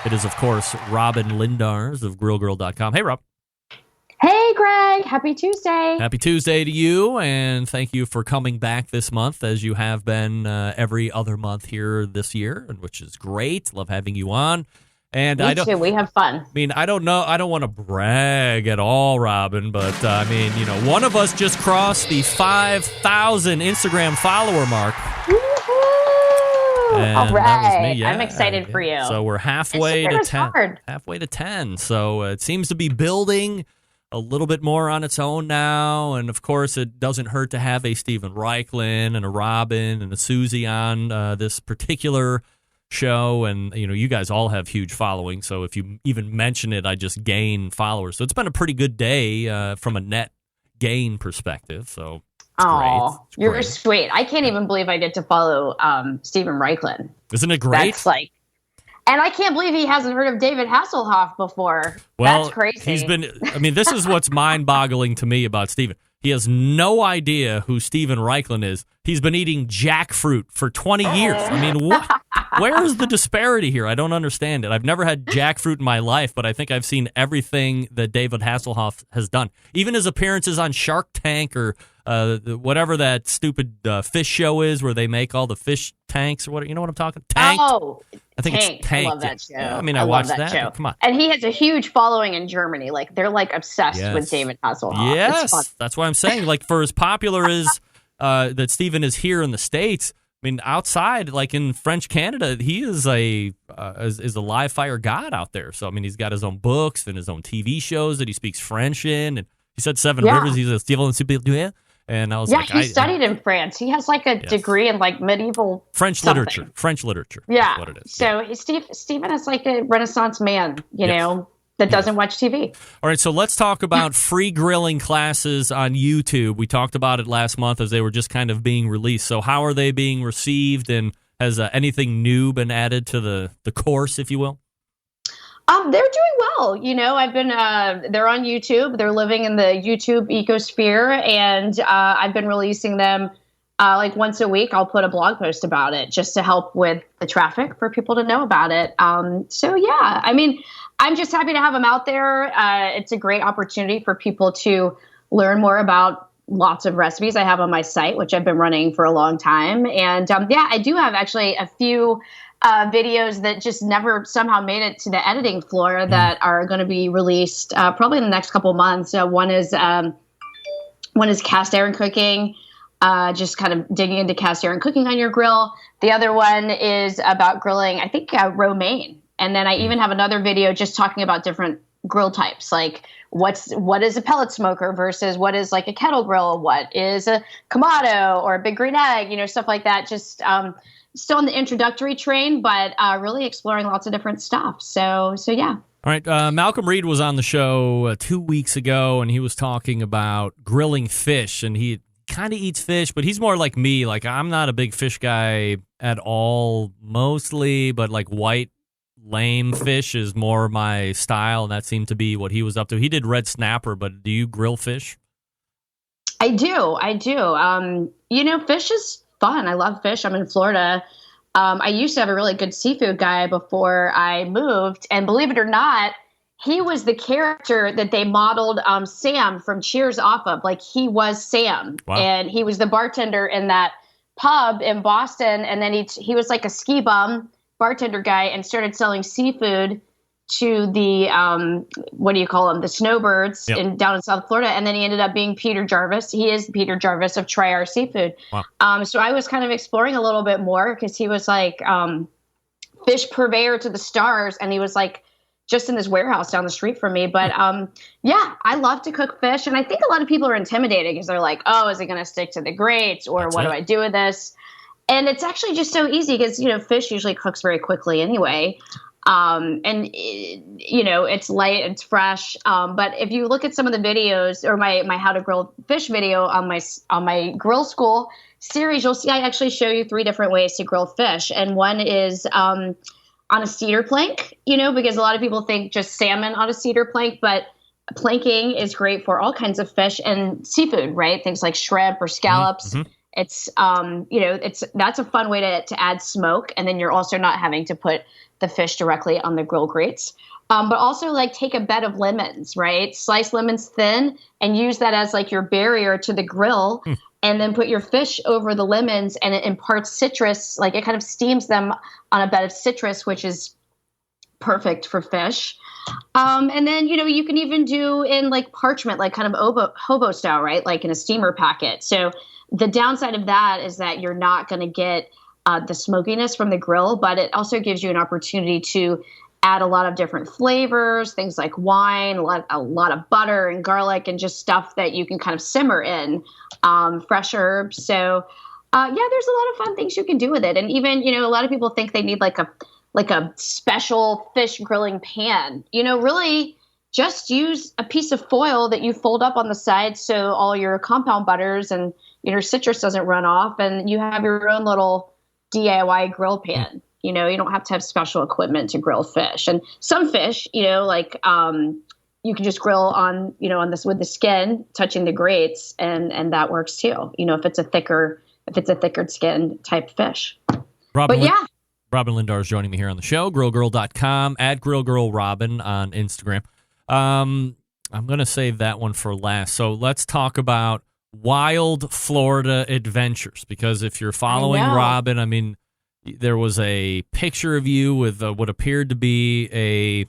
It is, of course, Robyn Lindars of GrillGirl.com. Hey, Rob. Hey, Greg. Happy Tuesday. Happy Tuesday to you, and thank you for coming back this month, as you have been every other month here this year, which is great. Love having you on. And Me too. We have fun. I mean, I don't know. I don't want to brag at all, Robyn, but one of us just crossed the 5,000 Instagram follower mark. And all right. That was me. Yeah, I'm excited for you. So we're halfway to 10. Hard. Halfway to 10. So it seems to be building a little bit more on its own now. And of course, it doesn't hurt to have a Stephen Raichlen and a Robyn and a Susie on this particular show. And you guys all have huge following. So if you even mention it, I just gain followers. So it's been a pretty good day from a net gain perspective. So. Oh, you're sweet. I can't even believe I get to follow Stephen Raichlen. Isn't it great? That's and I can't believe he hasn't heard of David Hasselhoff before. Well, that's crazy. This is what's mind-boggling to me about Stephen. He has no idea who Stephen Raichlen is. He's been eating jackfruit for 20 years. I mean, where is the disparity here? I don't understand it. I've never had jackfruit in my life, but I think I've seen everything that David Hasselhoff has done. Even his appearances on Shark Tank or whatever that stupid fish show is where they make all the fish tanks or what. You know what I'm talking? Tanked? Oh, I think Tanked. it's Tanked. I love that show. Yeah, I watched that show. Come on. And he has a huge following in Germany. Like they're obsessed with David Hasselhoff. Yes, that's why I'm saying. For as popular as that Stephen is here in the States, I mean, outside, like in French Canada, he is a live fire god out there. So I mean, he's got his own books and his own TV shows that he speaks French in. And he said Seven Rivers. He's a Stephen Superior. And I was he studied in France. He has a degree in medieval French literature. French literature. Yeah, is what it is. So Stephen is like a Renaissance man, you know, that doesn't watch TV. All right, so let's talk about free grilling classes on YouTube. We talked about it last month as they were just kind of being released. So how are they being received, and has anything new been added to the course, if you will? They're doing well. I've been, they're on YouTube. They're living in the YouTube ecosphere, and I've been releasing them like once a week. I'll put a blog post about it just to help with the traffic for people to know about it. So yeah, I mean, I'm just happy to have them out there. It's a great opportunity for people to learn more about lots of recipes I have on my site, which I've been running for a long time. And yeah, I do have actually a few videos that just never somehow made it to the editing floor that are going to be released probably in the next couple months. One is cast iron cooking, just kind of digging into cast iron cooking on your grill. The other one is about grilling, I think, romaine. And then I even have another video just talking about different grill types, like what is a pellet smoker versus what is like a kettle grill, what is a Kamado or a big green egg, stuff like that. Just still in the introductory train, but really exploring lots of different stuff. So yeah. All right. Malcolm Reed was on the show 2 weeks ago, and he was talking about grilling fish, and he kind of eats fish, but he's more like me. Like, I'm not a big fish guy at all, mostly, but like white, lame fish is more my style, and that seemed to be what he was up to. He did red snapper, but do you grill fish? I do. Fish is fun. I love fish. I'm in Florida. I used to have a really good seafood guy before I moved, and believe it or not, he was the character that they modeled Sam from Cheers off of. Like, he was Sam. Wow. And he was the bartender in that pub in Boston, and then he was like a ski bum bartender guy and started selling seafood to the what do you call them, the snowbirds down in South Florida, and then he ended up being Peter Jarvis. He is Peter Jarvis of Try Our Seafood. Wow. So I was kind of exploring a little bit more because he was like fish purveyor to the stars, and he was like just in this warehouse down the street from me. But yeah, I love to cook fish, and I think a lot of people are intimidated because they're like, oh, is it going to stick to the grates, or what do I do with this? And it's actually just so easy because fish usually cooks very quickly anyway. And it's light, it's fresh. But if you look at some of the videos or my how to grill fish video on my grill school series, you'll see I actually show you 3 different ways to grill fish. And one is on a cedar plank, because a lot of people think just salmon on a cedar plank, but planking is great for all kinds of fish and seafood, right? Things like shrimp or scallops. Mm-hmm. It's that's a fun way to add smoke, and then you're also not having to put the fish directly on the grill grates. But also, like, take a bed of lemons, right? Slice lemons thin and use that as like your barrier to the grill, and then put your fish over the lemons, and it imparts citrus. Like, it kind of steams them on a bed of citrus, which is perfect for fish. And then, you can even do in like parchment, like kind of hobo style, right? Like in a steamer packet. So the downside of that is that you're not going to get the smokiness from the grill, but it also gives you an opportunity to add a lot of different flavors, things like wine, a lot of butter and garlic, and just stuff that you can kind of simmer in, fresh herbs. So yeah, there's a lot of fun things you can do with it. And even, a lot of people think they need like a special fish grilling pan. Really just use a piece of foil that you fold up on the side so all your compound butters and your citrus doesn't run off, and you have your own little DIY grill pan. You don't have to have special equipment to grill fish. And some fish, like you can just grill on this with the skin touching the grates, and that works too. If it's a thicker skin type fish. Robyn Lindars joining me here on the show. GrillGirl.com, at GrillGirlRobyn on Instagram. I'm going to save that one for last. So let's talk about wild Florida adventures, because if you're following Robyn, I mean, there was a picture of you with what appeared to be a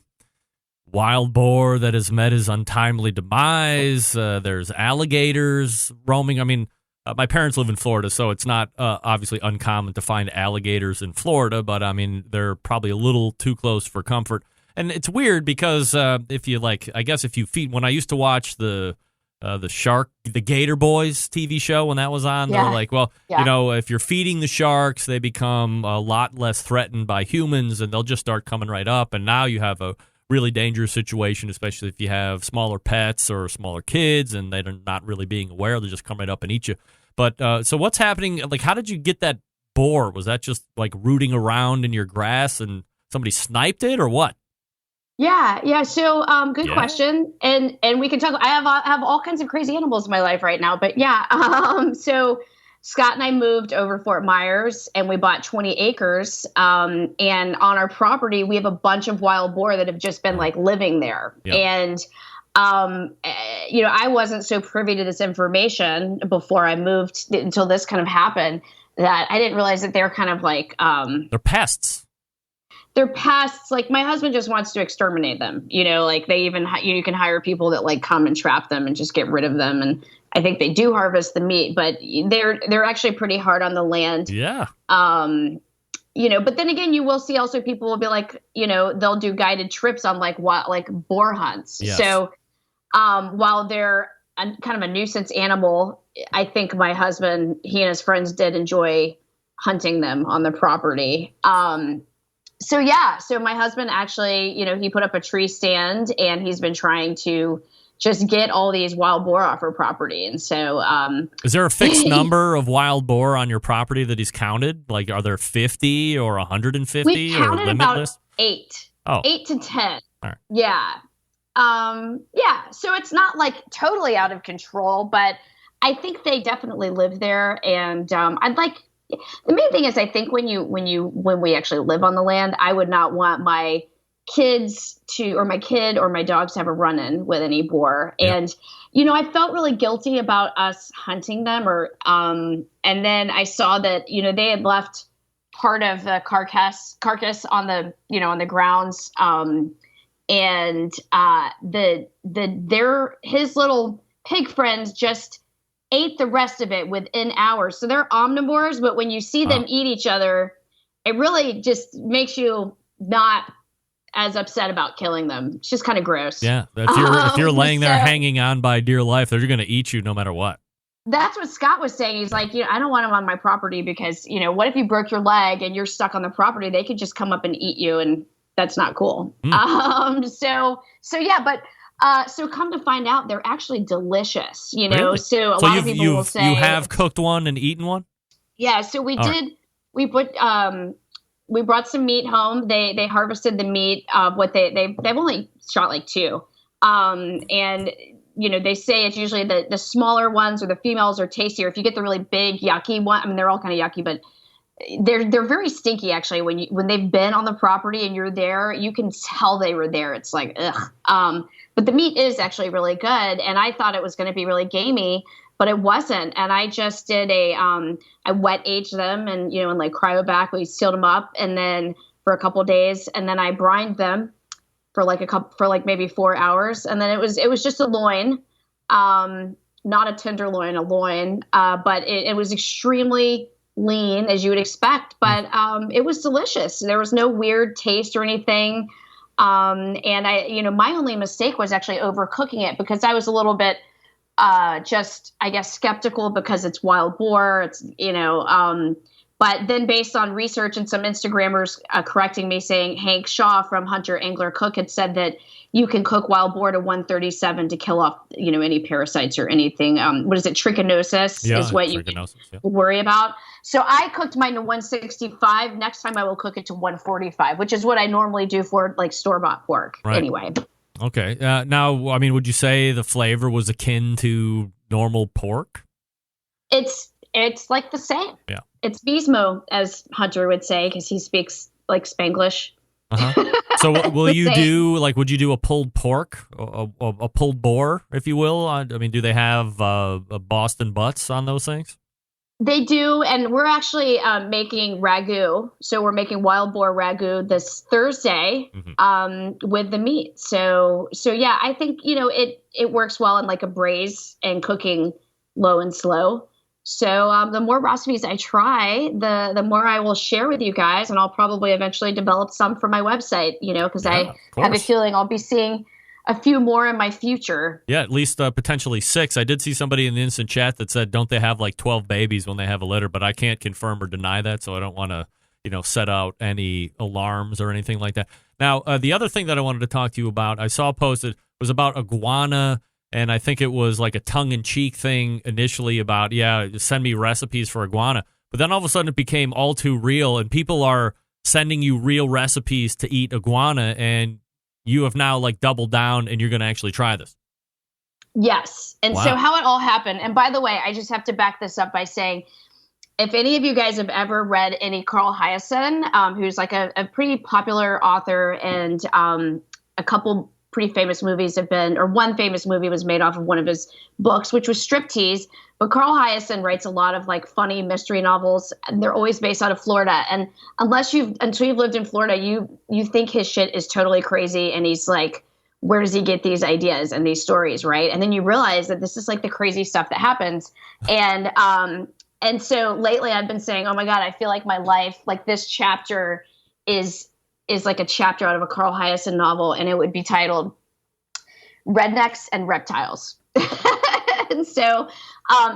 wild boar that has met his untimely demise. There's alligators roaming. I mean, my parents live in Florida, so it's not obviously uncommon to find alligators in Florida, but I mean, they're probably a little too close for comfort. And it's weird because if you feed, when I used to watch the Gator Boys TV show, when that was on, they're like, well, if you're feeding the sharks, they become a lot less threatened by humans, and they'll just start coming right up. And now you have a really dangerous situation, especially if you have smaller pets or smaller kids, and they're not really being aware. They'll just come right up and eat you. But so what's happening? Like, how did you get that boar? Was that just like rooting around in your grass and somebody sniped it, or what? Yeah. So, good Yeah. question. And we can talk. I have all kinds of crazy animals in my life right now. But yeah. So Scott and I moved over Fort Myers, and we bought 20 acres. And on our property, we have a bunch of wild boar that have just been like living there. Yep. And I wasn't so privy to this information before I moved until this kind of happened, that I didn't realize that they're kind of like They're pests. they're pests. Like, my husband just wants to exterminate them. Like, they even you can hire people that like come and trap them and just get rid of them. And I think they do harvest the meat, but they're actually pretty hard on the land. Yeah. But then again, you will see also people will be like, they'll do guided trips on like boar hunts. Yes. So while they're kind of a nuisance animal, I think my husband, he and his friends did enjoy hunting them on the property. So my husband actually, he put up a tree stand, and he's been trying to just get all these wild boar off our property. And so, is there a fixed number of wild boar on your property that he's counted? Like, are there 50 or 150 we or counted limitless? about 8. Oh. 8 to 10. All right. Yeah. So it's not like totally out of control, but I think they definitely live there. And the main thing is, I think when we actually live on the land, I would not want my kids or my kid or my dogs to have a run-in with any boar. Yeah. And, I felt really guilty about us hunting them and then I saw that, they had left part of the carcass on the, on the grounds. And his little pig friends just ate the rest of it within hours. So they're omnivores, but when you see them eat each other, it really just makes you not as upset about killing them. It's just kind of gross. Yeah. If you're laying there hanging on by dear life, they're going to eat you no matter what. That's what Scott was saying. He's like, I don't want them on my property because, what if you broke your leg and you're stuck on the property? They could just come up and eat you, and that's not cool. So come to find out, they're actually delicious, Really? So a lot of people will say, you have cooked one and eaten one? Yeah. So we did, we brought some meat home. They harvested the meat of what they've only shot like 2. They say it's usually the smaller ones or the females are tastier. If you get the really big yucky one, I mean, they're all kind of yucky, but they're very stinky actually. When they've been on the property and you're there, you can tell they were there. It's like, ugh. But the meat is actually really good. And I thought it was going to be really gamey, but it wasn't. And I just did I wet aged them and, and like cryovac, we sealed them up and then for a couple of days. And then I brined them for maybe 4 hours. And then it was just a loin, not a tenderloin, a loin. But it was extremely lean, as you would expect, but it was delicious. There was no weird taste or anything. And I, my only mistake was actually overcooking it because I was a little bit just, I guess, skeptical because it's wild boar. It's, but then based on research and some Instagrammers correcting me saying Hank Shaw from Hunter Angler Cook had said that you can cook wild boar to 137 to kill off, any parasites or anything. What is it? Trichinosis is what you worry about. So I cooked mine to 165. Next time I will cook it to 145, which is what I normally do for like store-bought pork. Right. Anyway. Okay. Now, I mean, would you say the flavor was akin to normal pork? It's like the same. Yeah. It's Bismo, as Hunter would say, because he speaks like Spanglish. Uh-huh. So would you do a pulled pork, a pulled boar, if you will? I mean, do they have Boston butts on those things? They do, and we're actually making ragu. So we're making wild boar ragu this Thursday with the meat. So yeah, I think it works well in like a braise and cooking low and slow. So the more recipes I try, the more I will share with you guys, and I'll probably eventually develop some for my website. Because I have a feeling I'll be seeing a few more in my future. Yeah, at least potentially 6. I did see somebody in the instant chat that said, don't they have like 12 babies when they have a litter? But I can't confirm or deny that, so I don't want to, set out any alarms or anything like that. Now, the other thing that I wanted to talk to you about, I saw posted, was about iguana, and I think it was like a tongue-in-cheek thing initially about, send me recipes for iguana. But then all of a sudden it became all too real, and people are sending you real recipes to eat iguana, and you have now like doubled down and you're going to actually try this. Yes. And Wow. so how it all happened, and by the way, I just have to back this up by saying, if any of you guys have ever read any Carl Hiaasen, who's like a pretty popular author, and a couple pretty famous movies have been, or one famous movie was made off of one of his books, which was Striptease. But Carl Hiaasen writes a lot of like funny mystery novels, and they're always based out of Florida. And until you've lived in Florida, you think his shit is totally crazy, and he's like, where does he get these ideas and these stories, right? And then you realize that this is like the crazy stuff that happens. And so lately I've been saying, oh my God, I feel like my life, like this chapter is like a chapter out of a Carl Hiaasen novel, and it would be titled Rednecks and Reptiles. And so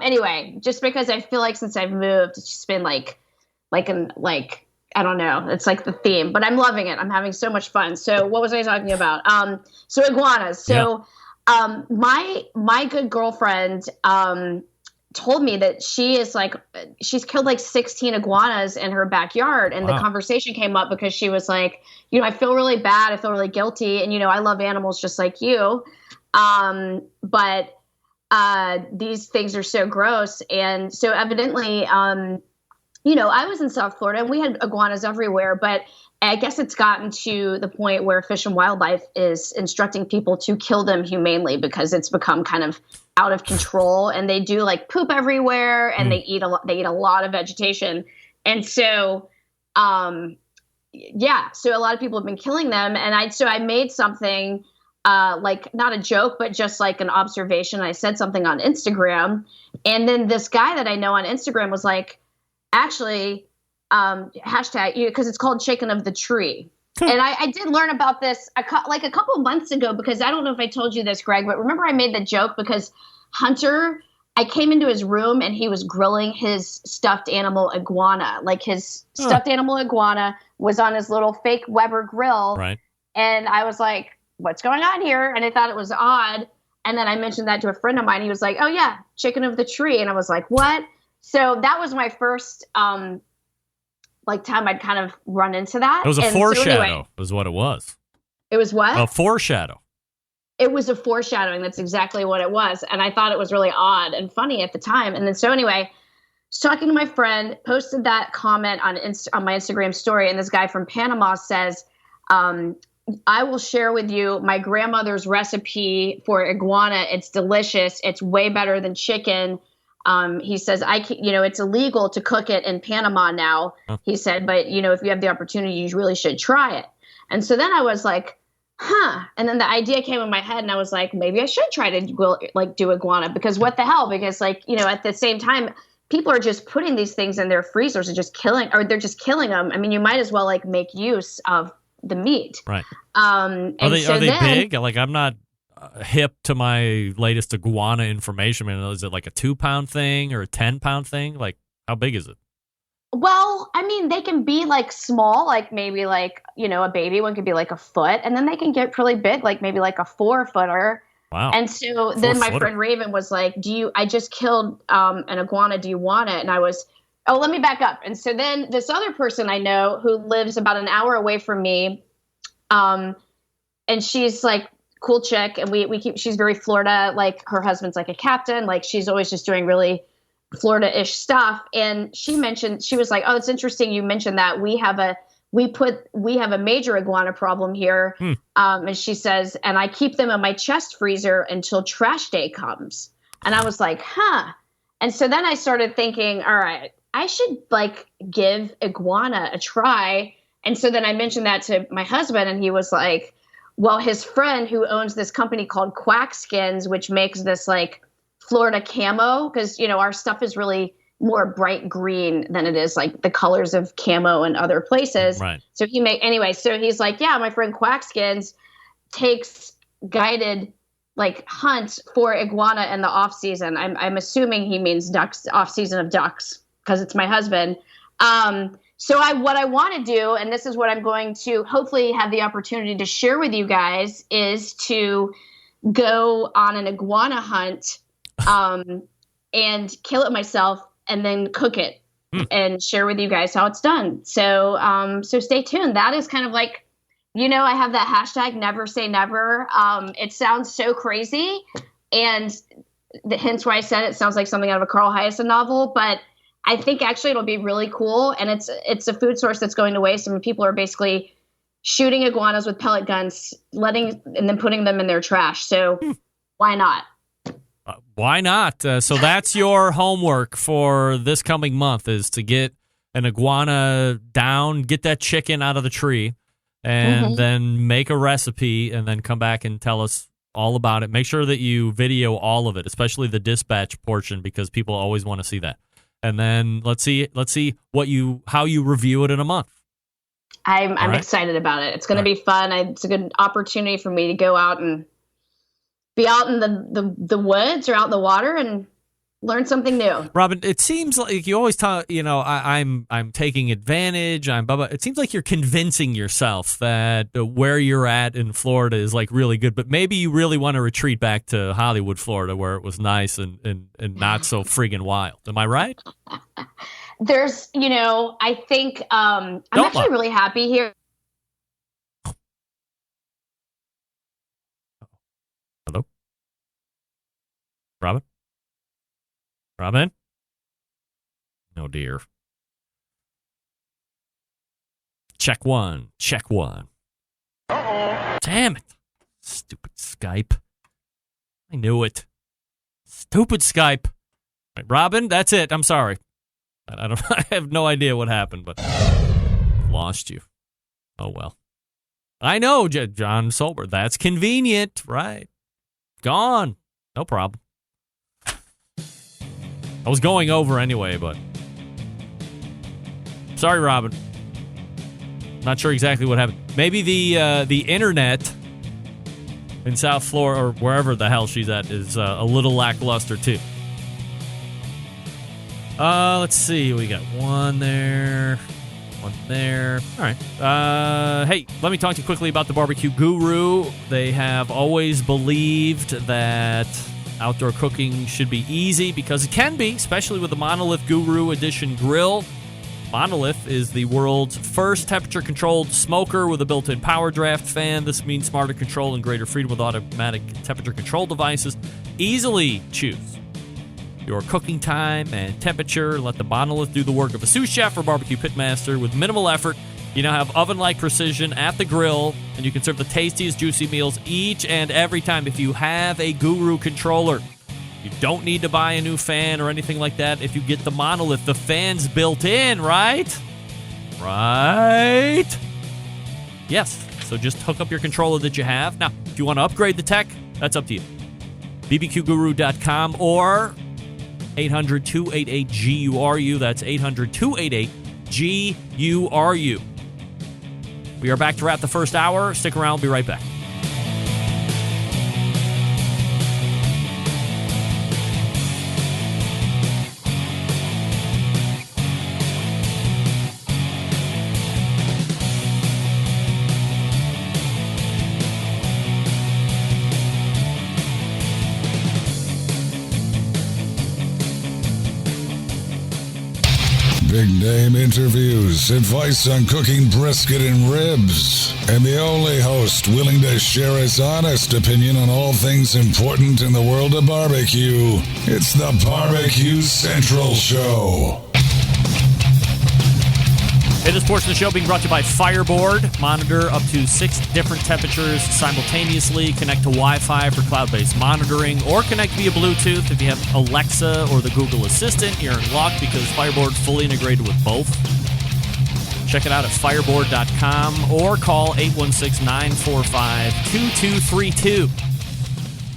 anyway, just because I feel like since I've moved, it's just been like I don't know. It's like the theme, but I'm loving it. I'm having so much fun. So what was I talking about? So iguanas. So my good girlfriend told me that she's killed like 16 iguanas in her backyard. And the conversation came up because she was like, I feel really bad. I feel really guilty. And, I love animals just like you. But these things are so gross. And so evidently, I was in South Florida and we had iguanas everywhere, but I guess it's gotten to the point where Fish and Wildlife is instructing people to kill them humanely because it's become kind of out of control, and they do like poop everywhere, and they eat a lot of vegetation. And so, so a lot of people have been killing them. And I made something, like not a joke, but just like an observation. I said something on Instagram, and then this guy that I know on Instagram was like, actually, hashtag, because it's called Chicken of the Tree. And I did learn about this a couple months ago, because I don't know if I told you this, Greg, but remember I made the joke because Hunter, I came into his room and he was grilling his stuffed animal iguana. Like his stuffed animal iguana was on his little fake Weber grill. Right. And I was like, what's going on here? And I thought it was odd. And then I mentioned that to a friend of mine. He was like, oh yeah, Chicken of the Tree. And I was like, what? So that was my first time I'd kind of run into that. It was a and foreshadow, so anyway, is what it was. It was what? A foreshadow. It was a foreshadowing. That's exactly what it was. And I thought it was really odd and funny at the time. And then so anyway, I was talking to my friend, posted that comment on my Instagram story, and this guy from Panama says, I will share with you my grandmother's recipe for iguana. It's delicious. It's way better than chicken. He says, it's illegal to cook it in Panama now. He said, but if you have the opportunity, you really should try it. And so then I was like, and then the idea came in my head, and I was like, maybe I should try to do iguana, because what the hell? Because at the same time, people are just putting these things in their freezers and they're just killing them. I mean, you might as well make use of the meat. Right. Are they big? Like, I'm not hip to my latest iguana information. I mean, is it like a 2-pound thing or a 10-pound thing? Like, how big is it? Well, I mean, they can be small, maybe a baby one could be a foot, and then they can get really big, maybe a 4-footer. Wow. And so then my friend Raven was like, I just killed an iguana. Do you want it? And I was, let me back up. And so then this other person I know who lives about an hour away from me, and she's cool chick, and she's very Florida, her husband's a captain, she's always just doing really Florida-ish stuff. And she was like, oh, it's interesting you mentioned that. We have a major iguana problem here. And she says, and I keep them in my chest freezer until trash day comes. And I was like, And so then I started thinking, all right, I should give iguana a try. And so then I mentioned that to my husband, and he was like, well, his friend who owns this company called Quack Skins, which makes this Florida camo, because our stuff is really more bright green than it is the colors of camo in other places. Right. So so he's like, yeah, my friend Quack Skins takes guided hunts for iguana in the off season. I'm assuming he means ducks, off season of ducks, because it's my husband. So what I want to do, and this is what I'm going to hopefully have the opportunity to share with you guys, is to go on an iguana hunt, and kill it myself, and then cook it and share with you guys how it's done. So, so stay tuned. That is kind of I have that hashtag never say never. It sounds so crazy. And hence why I said it sounds like something out of a Carl Hiaasen novel. But I think actually it'll be really cool. And it's a food source that's going to waste. I mean, people are basically shooting iguanas with pellet guns, and then putting them in their trash. So why not? Why not? So that's your homework for this coming month, is to get an iguana down, get that chicken out of the tree, and then make a recipe, and then come back and tell us all about it. Make sure that you video all of it, especially the dispatch portion, because people always want to see that. And then let's see how you review it in a month. I'm excited about it. It's going to be fun. It's a good opportunity for me to go out and be out in the woods or out in the water and learn something new. Robyn, it seems like you always talk, I'm taking advantage. It seems like you're convincing yourself that where you're at in Florida is like really good, but maybe you really want to retreat back to Hollywood, Florida, where it was nice and not so friggin' wild. Am I right? There's, I think I'm actually really happy here. Hello? Robyn? Robyn? Oh, dear. Check one. Uh-oh. Damn it. Stupid Skype. I knew it. Stupid Skype. Right, Robyn, that's it. I'm sorry. I have no idea what happened, but lost you. Oh, well. I know, John Solberg. That's convenient, right? Gone. No problem. I was going over anyway, but sorry, Robyn. Not sure exactly what happened. Maybe the internet in South Florida or wherever the hell she's at is a little lackluster too. Let's see. We got one there. All right. Hey, let me talk to you quickly about the Barbecue Guru. They have always believed that outdoor cooking should be easy, because it can be, especially with the Monolith Guru Edition grill. Monolith is the world's first temperature-controlled smoker with a built-in power draft fan. This means smarter control and greater freedom with automatic temperature control devices. Easily choose your cooking time and temperature. Let the Monolith do the work of a sous chef or barbecue pitmaster with minimal effort. You now have oven-like precision at the grill, and you can serve the tastiest, juicy meals each and every time. If you have a Guru controller, you don't need to buy a new fan or anything like that. If you get the Monolith, the fan's built in, right? Right? Yes. So just hook up your controller that you have. Now, if you want to upgrade the tech, that's up to you. bbqguru.com or 800-288-GURU. That's 800-288-GURU. We are back to wrap the first hour. Stick around. We'll be right back. Big name interviews, advice on cooking brisket and ribs, and the only host willing to share his honest opinion on all things important in the world of barbecue. It's the Barbecue Central Show. Hey, this portion of the show being brought to you by Fireboard. Monitor up to 6 different temperatures simultaneously. Connect to Wi-Fi for cloud-based monitoring, or connect via Bluetooth. If you have Alexa or the Google Assistant, you're in luck because Fireboard's fully integrated with both. Check it out at fireboard.com or call 816-945-2232.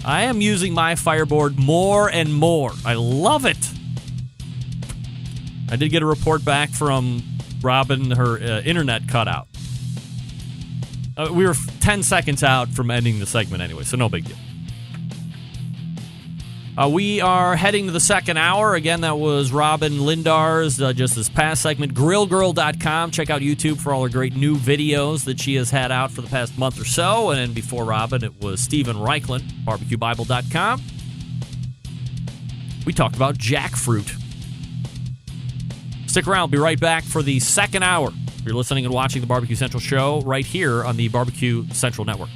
I am using my Fireboard more and more. I love it. I did get a report back from Robyn, her internet cut out. We were 10 seconds out from ending the segment anyway, so no big deal. We are heading to the second hour. Again, that was Robyn Lindars, just this past segment. Grillgirl.com. Check out YouTube for all her great new videos that she has had out for the past month or so. And then before Robyn, it was Stephen Raichlen, barbecuebible.com. We talked about jackfruit. Stick around. We'll be right back for the second hour. You're listening and watching the Barbecue Central show right here on the Barbecue Central Network.